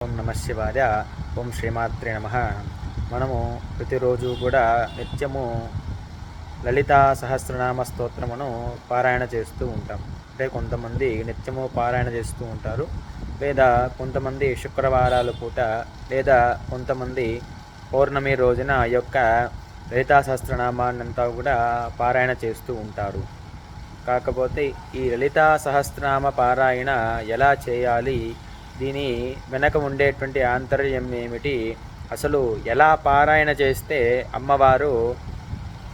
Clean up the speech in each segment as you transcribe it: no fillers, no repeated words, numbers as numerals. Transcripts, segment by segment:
ఓం నమ శివాయ. ఓం శ్రీమాత్రే నమ. మనము ప్రతిరోజు కూడా నిత్యము లలితా సహస్రనామ స్తోత్రమును పారాయణ చేస్తూ ఉంటాం. అంటే కొంతమంది నిత్యము పారాయణ చేస్తూ ఉంటారు, లేదా కొంతమంది శుక్రవారాల పూట, లేదా కొంతమంది పౌర్ణమి రోజున ఈ యొక్క లలితా సహస్రనామాన్నంతా కూడా పారాయణ చేస్తూ ఉంటారు. కాకపోతే ఈ లలితా సహస్రనామ పారాయణ ఎలా చేయాలి, దీని వెనక ఉండేటువంటి ఆంతర్యం ఏమిటి, అసలు ఎలా పారాయణ చేస్తే అమ్మవారు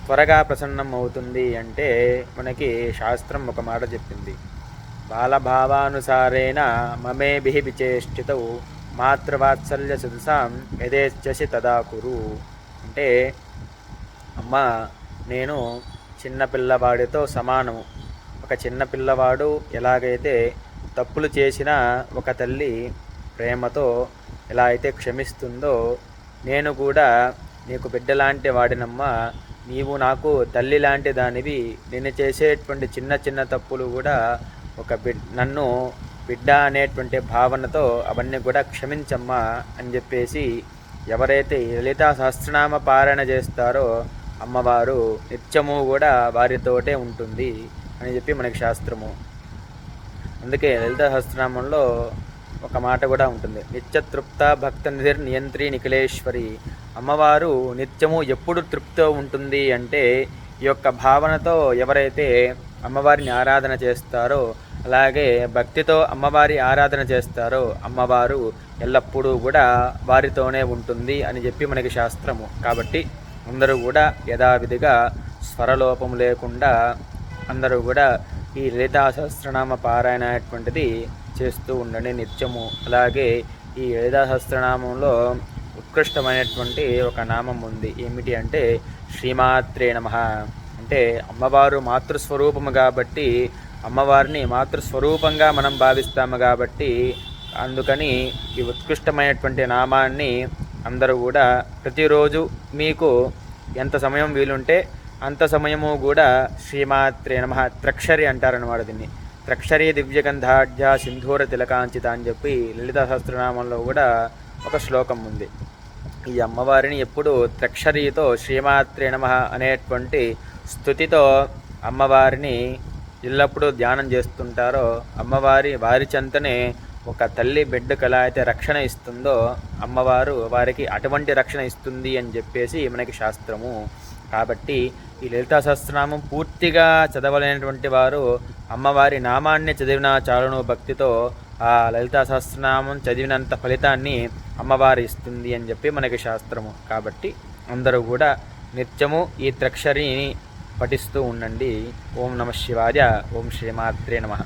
త్వరగా ప్రసన్నం అవుతుంది అంటే మనకి శాస్త్రం ఒక మాట చెప్పింది. బాలభావానుసారేణ మమేభిః విచేష్టితౌ మాతృవాత్సల్య సదసాం యథేచ్ఛసి తదా కురు. అంటే అమ్మ, నేను చిన్నపిల్లవాడితో సమానము. ఒక చిన్నపిల్లవాడు ఎలాగైతే తప్పులు చేసిన ఒక తల్లి ప్రేమతో ఎలా అయితే క్షమిస్తుందో, నేను కూడా నీకు బిడ్డలాంటి వాడినమ్మా, నీవు నాకు తల్లి లాంటి దానివి. నేను చేసేటువంటి చిన్న చిన్న తప్పులు కూడా నన్ను బిడ్డ అనేటువంటి భావనతో అవన్నీ కూడా క్షమించమ్మా అని చెప్పేసి ఎవరైతే లలితా సహస్రనామ పారాయణ చేస్తారో అమ్మవారు నిత్యము కూడా వారితోటే ఉంటుంది అని చెప్పి మనకి శాస్త్రము. అందుకే లలితా సహస్రనామంలో ఒక మాట కూడా ఉంటుంది, నిత్యతృప్త భక్త నియంత్రి నిఖిలేశ్వరి. అమ్మవారు నిత్యము ఎప్పుడు తృప్తితో ఉంటుంది అంటే ఈ యొక్క భావనతో ఎవరైతే అమ్మవారిని ఆరాధన చేస్తారో, అలాగే భక్తితో అమ్మవారి ఆరాధన చేస్తారో అమ్మవారు ఎల్లప్పుడూ కూడా వారితోనే ఉంటుంది అని చెప్పి మనకి శాస్త్రము. కాబట్టి అందరూ కూడా యథావిధిగా స్వరలోపం లేకుండా అందరూ కూడా ఈ లలితా సహస్రనామ పారాయణ అనేటువంటిది చేస్తూ ఉండండి నిత్యము. అలాగే ఈ లలితా సహస్రనామంలో ఉత్కృష్టమైనటువంటి ఒక నామం ఉంది. ఏమిటి అంటే శ్రీమాత్రే నమః. అంటే అమ్మవారు మాతృస్వరూపము కాబట్టి, అమ్మవారిని మాతృస్వరూపంగా మనం భావిస్తాము కాబట్టి, అందుకని ఈ ఉత్కృష్టమైనటువంటి నామాన్ని అందరూ కూడా ప్రతిరోజు మీకు ఎంత సమయం వీలుంటే అంత సమయము కూడా శ్రీమాత్రే నమః త్రక్షరి అంటారన్నమాట. దీన్ని త్రక్షరీ దివ్యగంధాఢ్య సింధూర తిలకాంచిత అని చెప్పి లలితా సహస్రనామంలో కూడా ఒక శ్లోకం ఉంది. ఈ అమ్మవారిని ఎప్పుడు త్రక్షరీతో శ్రీమాత్రే నమః అనేటువంటి స్తుతితో అమ్మవారిని ఎల్లప్పుడూ ధ్యానం చేస్తుంటారో, వారి చెంతనే ఒక తల్లి బిడ్డకు ఎలా అయితే రక్షణ ఇస్తుందో అమ్మవారు వారికి అటువంటి రక్షణ ఇస్తుంది అని చెప్పేసి మనకి శాస్త్రము. కాబట్టి ఈ లలితా సహస్రనామం పూర్తిగా చదవలేనటువంటి వారు అమ్మవారి నామాన్ని చదివిన చాలును భక్తితో ఆ లలితా సహస్రనామం చదివినంత ఫలితాన్ని అమ్మవారి ఇస్తుంది అని చెప్పి మనకి శాస్త్రము. కాబట్టి అందరూ కూడా నిత్యము ఈ త్రక్షరిని పఠిస్తూ ఉండండి. ఓం నమ శివాయ. ఓం శ్రీమాత్రే నమః.